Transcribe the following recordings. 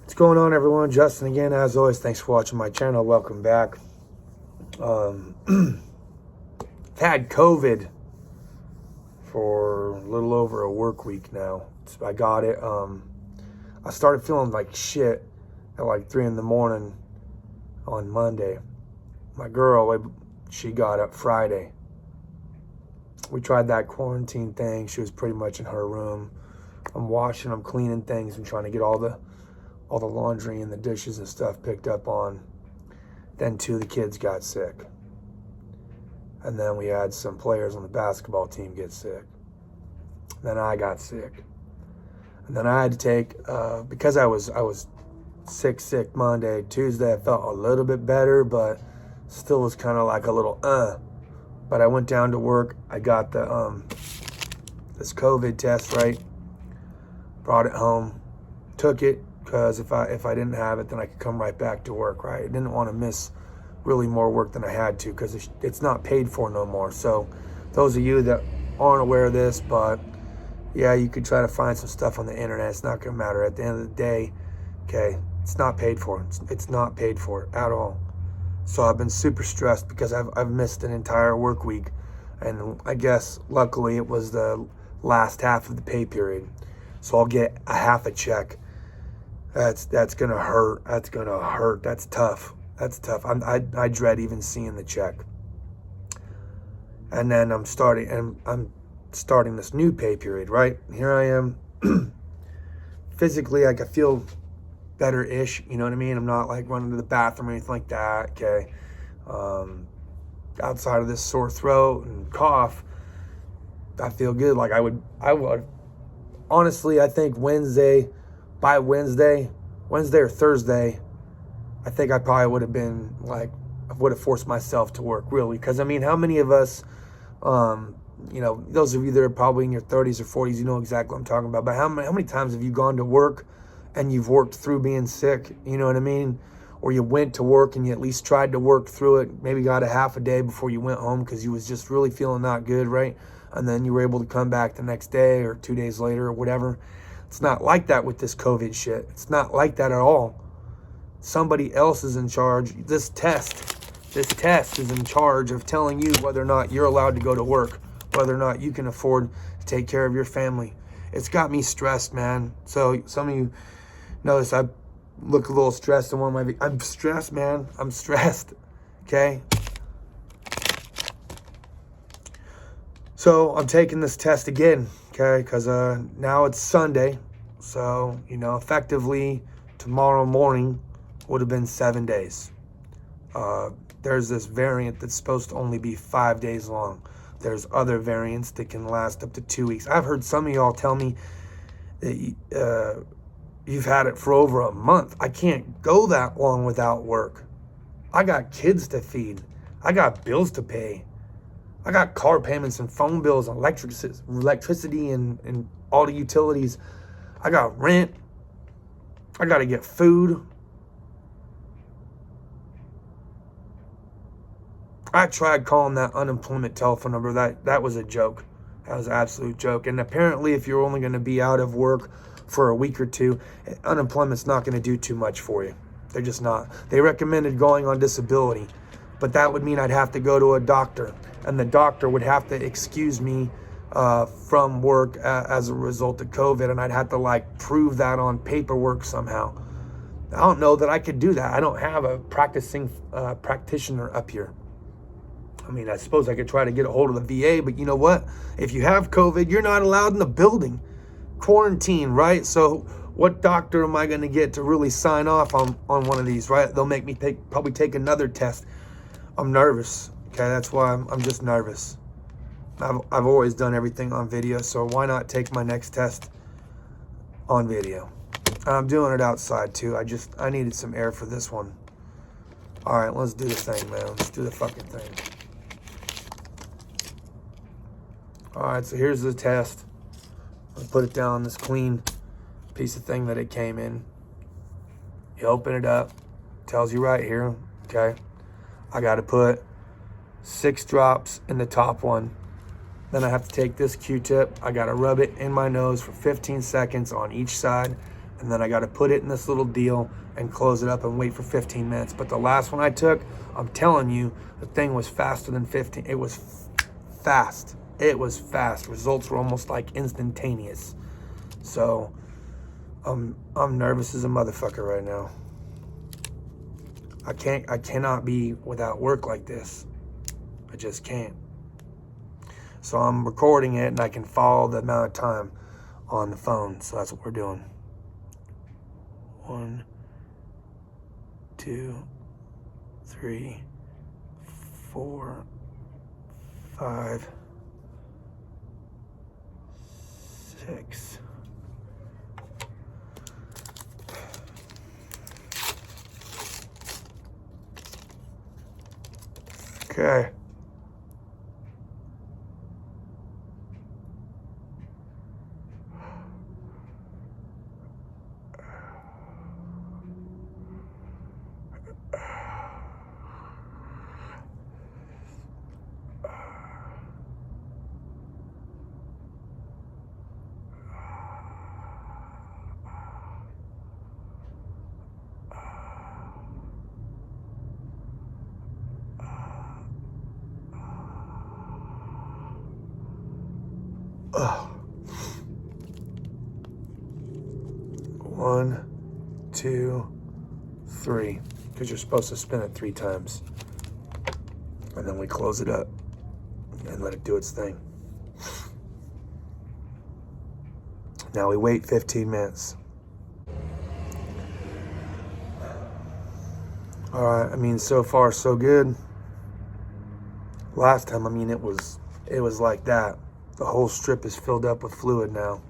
What's going on, everyone? Justin again, as always. Thanks for watching my channel. Welcome back. I've had COVID for a little over a work week now. I got it. I started feeling like shit at like 3 in the morning on Monday. My girl, she got up Friday. We tried that quarantine thing. She was pretty much in her room. I'm washing, I'm cleaning things. I'm trying to get all the laundry and the dishes and stuff picked up on. Then 2 of the kids got sick. And then we had some players on the basketball team get sick. Then I got sick. And then I had to take, because I was sick Monday. Tuesday I felt a little bit better, but still was kind of like a little But I went down to work. I got the this COVID test, right? Brought it home, took it, because if I didn't have it, then I could come right back to work, right? I didn't want to miss really more work than I had to, because it's not paid for no more. So those of you that aren't aware of this, but yeah, you could try to find some stuff on the internet. It's not gonna matter at the end of the day. Okay, it's not paid for. It's not paid for at all. So I've been super stressed because I've missed an entire work week, and I guess luckily it was the last half of the pay period, so I'll get a half a check. That's gonna hurt. That's gonna hurt. That's tough. That's tough. I dread even seeing the check. And then I'm starting this new pay period, right? Here I am. Physically, like I feel better-ish, you know what I mean? I'm not like running to the bathroom or anything like that, okay? Outside of this sore throat and cough, I feel good. Like I would, honestly, I think by Wednesday or Thursday, I think I probably would have been like, I would have forced myself to work, really. Because I mean, how many of us, you know, those of you that are probably in your 30s or 40s, you know exactly what I'm talking about. But how many times have you gone to work and you've worked through being sick, you know what I mean? Or you went to work and you at least tried to work through it, maybe got a half a day before you went home because you was just really feeling not good, right? And then you were able to come back the next day or 2 days later or whatever. It's not like that with this COVID shit. It's not like that at all. Somebody else is in charge. This test is in charge of telling you whether or not you're allowed to go to work, whether or not you can afford to take care of your family. It's got me stressed, man. So some of you notice I look a little stressed in one of my videos. I'm stressed, man. I'm stressed, okay? So I'm taking this test again, okay? Because now it's Sunday. So, you know, effectively tomorrow morning would have been 7 days. There's this variant that's supposed to only be 5 days long. There's other variants that can last up to 2 weeks. I've heard some of y'all tell me that you've had it for over a month. I can't go that long without work. I got kids to feed. I got bills to pay. I got car payments and phone bills and electricity and all the utilities. I got rent. I got to get food. I tried calling that unemployment telephone number. That was a joke. That was an absolute joke. And apparently if you're only going to be out of work for a week or two, unemployment's not going to do too much for you. They're just not. They recommended going on disability, but that would mean I'd have to go to a doctor, and the doctor would have to excuse me from work as a result of COVID, and I'd have to like prove that on paperwork somehow. I don't know that I could do that. I don't have a practicing practitioner up here. I mean, I suppose I could try to get a hold of the VA, but you know what? If you have COVID, you're not allowed in the building. Quarantine, right? So what doctor am I going to get to really sign off on one of these, right? They'll make me probably take another test. I'm nervous, okay? That's why I'm just nervous. I've always done everything on video, so why not take my next test on video? I'm doing it outside too. I needed some air for this one. All right, let's do the thing, man. Let's do the fucking thing. All right, so here's the test. I'll put it down on this clean piece of thing that it came in. You open it up, tells you right here, okay? I got to put 6 drops in the top one. Then I have to take this Q-tip. I got to rub it in my nose for 15 seconds on each side. And then I got to put it in this little deal and close it up and wait for 15 minutes. But the last one I took, I'm telling you, the thing was faster than 15. It was fast. It was fast. Results were almost like instantaneous. So I'm nervous as a motherfucker right now. I cannot be without work like this. I just can't. So I'm recording it and I can follow the amount of time on the phone. So that's what we're doing. 1, 2, 3, 4, 5, 6. Okay. Ugh. 1, 2, 3. Because you're supposed to spin it 3 times. And then we close it up and let it do its thing. Now we wait 15 minutes. All right, I mean, so far so good. Last time, I mean, it was like that. The whole strip is filled up with fluid now.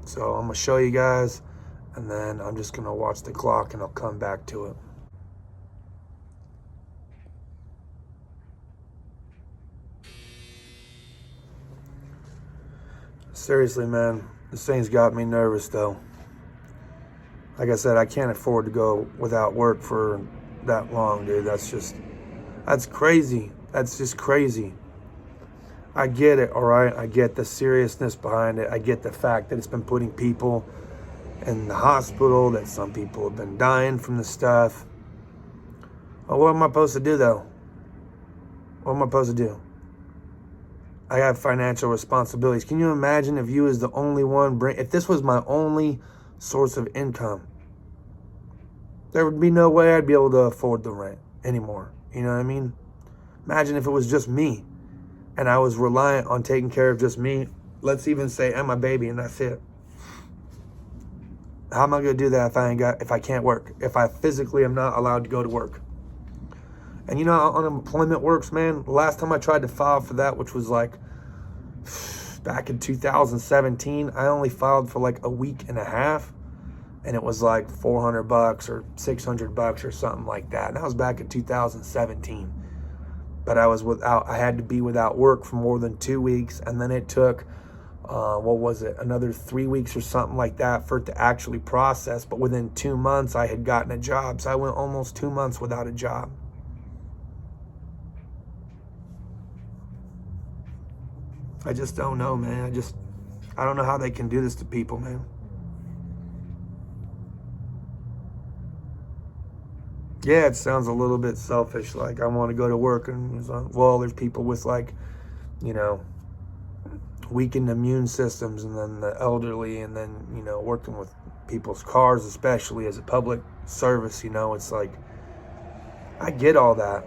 So I'm gonna show you guys, and then I'm just gonna watch the clock and I'll come back to it. Seriously, man, this thing's got me nervous though. Like I said, I can't afford to go without work for that long, dude. That's crazy. That's just crazy. I get it, all right? I get the seriousness behind it. I get the fact that it's been putting people in the hospital, that some people have been dying from the stuff. Well, what am I supposed to do, though? What am I supposed to do? I have financial responsibilities. Can you imagine if you was the only one if this was my only source of income? There would be no way I'd be able to afford the rent anymore. You know what I mean? Imagine if it was just me and I was reliant on taking care of just me. Let's even say, and my baby, and that's it. How am I gonna do that if I can't work? If I physically am not allowed to go to work? And you know how unemployment works, man? Last time I tried to file for that, which was like back in 2017, I only filed for like a week and a half, and it was like $400 or $600 or something like that. And that was back in 2017. But I had to be without work for more than 2 weeks, and then it took another 3 weeks or something like that for it to actually process. But within 2 months I had gotten a job, so I went almost 2 months without a job. I just don't know, man. I don't know how they can do this to people, man. Yeah, it sounds a little bit selfish, like I want to go to work, and well, there's people with like, you know, weakened immune systems, and then the elderly, and then, you know, working with people's cars, especially as a public service, you know, it's like, I get all that.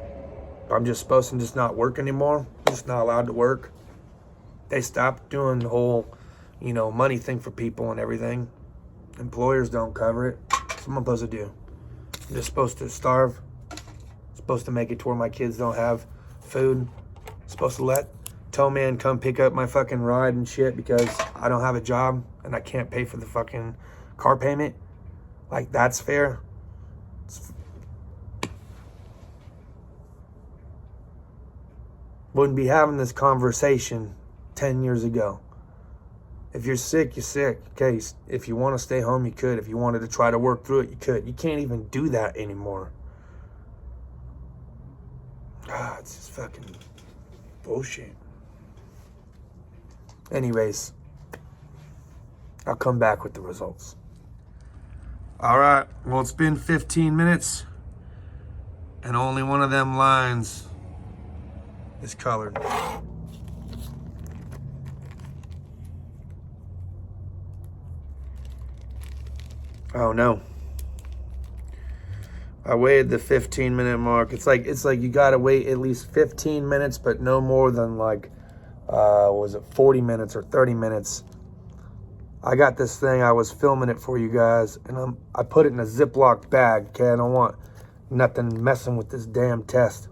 I'm just supposed to just not work anymore. I'm just not allowed to work. They stopped doing the whole, you know, money thing for people and everything. Employers don't cover it. What am I supposed to do? I'm just supposed to starve. Supposed to make it to where my kids don't have food. Supposed to let tow man come pick up my fucking ride and shit because I don't have a job and I can't pay for the fucking car payment. Like, that's fair. Wouldn't be having this conversation 10 years ago. If you're sick, you're sick. Okay, if you want to stay home, you could. If you wanted to try to work through it, you could. You can't even do that anymore. It's just fucking bullshit. Anyways, I'll come back with the results. All right, well, it's been 15 minutes and only one of them lines is colored. Oh no. I waited the 15-minute mark. It's like you gotta wait at least 15 minutes, but no more than like, was it 40 minutes or 30 minutes? I got this thing, I was filming it for you guys, and I put it in a Ziploc bag, okay? I don't want nothing messing with this damn test.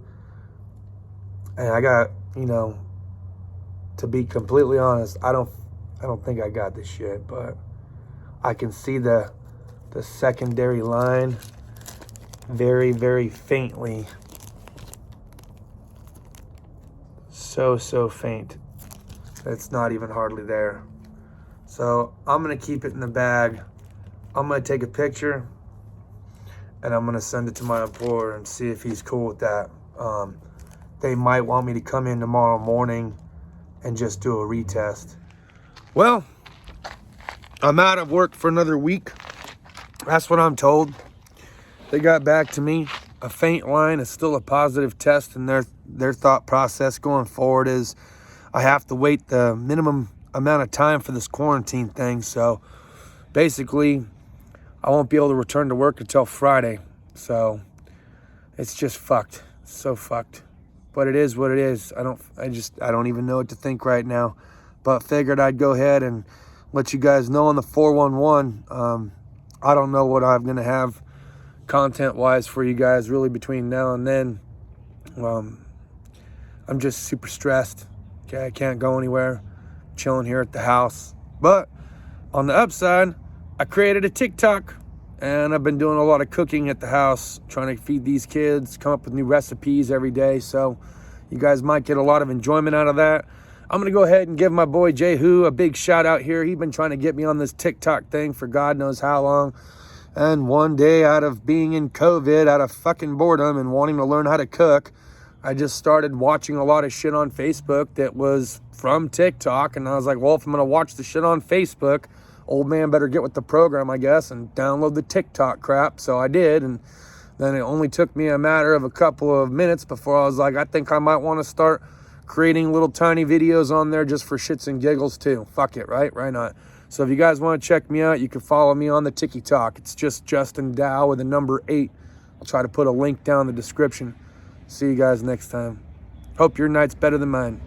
And I got, you know, to be completely honest, I don't think I got this shit, but I can see the secondary line very, very faintly. So faint. It's not even hardly there. So I'm gonna keep it in the bag. I'm gonna take a picture and I'm gonna send it to my employer and see if he's cool with that. They might want me to come in tomorrow morning and just do a retest. Well, I'm out of work for another week. That's what I'm told. They got back to me. A faint line is still a positive test, and their thought process going forward is I have to wait the minimum amount of time for this quarantine thing. So basically, I won't be able to return to work until Friday. So it's just fucked. It's so fucked. But it is what it is. I don't even know what to think right now. But figured I'd go ahead and let you guys know on the 411. I don't know what I'm gonna have content-wise for you guys really between now and then. I'm just super stressed. Okay, I can't go anywhere. I'm chilling here at the house. But on the upside, I created a TikTok, and I've been doing a lot of cooking at the house, trying to feed these kids, come up with new recipes every day. So you guys might get a lot of enjoyment out of that. I'm going to go ahead and give my boy Jehu a big shout out here. He's been trying to get me on this TikTok thing for God knows how long. And one day, out of being in COVID, out of fucking boredom and wanting to learn how to cook, I just started watching a lot of shit on Facebook that was from TikTok. And I was like, well, if I'm going to watch the shit on Facebook, old man better get with the program, I guess, and download the TikTok crap. So I did. And then it only took me a matter of a couple of minutes before I was like, I think I might want to start creating little tiny videos on there just for shits and giggles too. Fuck it, right? Why not? So if you guys want to check me out, you can follow me on the TikTok. It's just Justin Dow with a number 8. I'll try to put a link down in the description. See you guys next time. Hope your night's better than mine.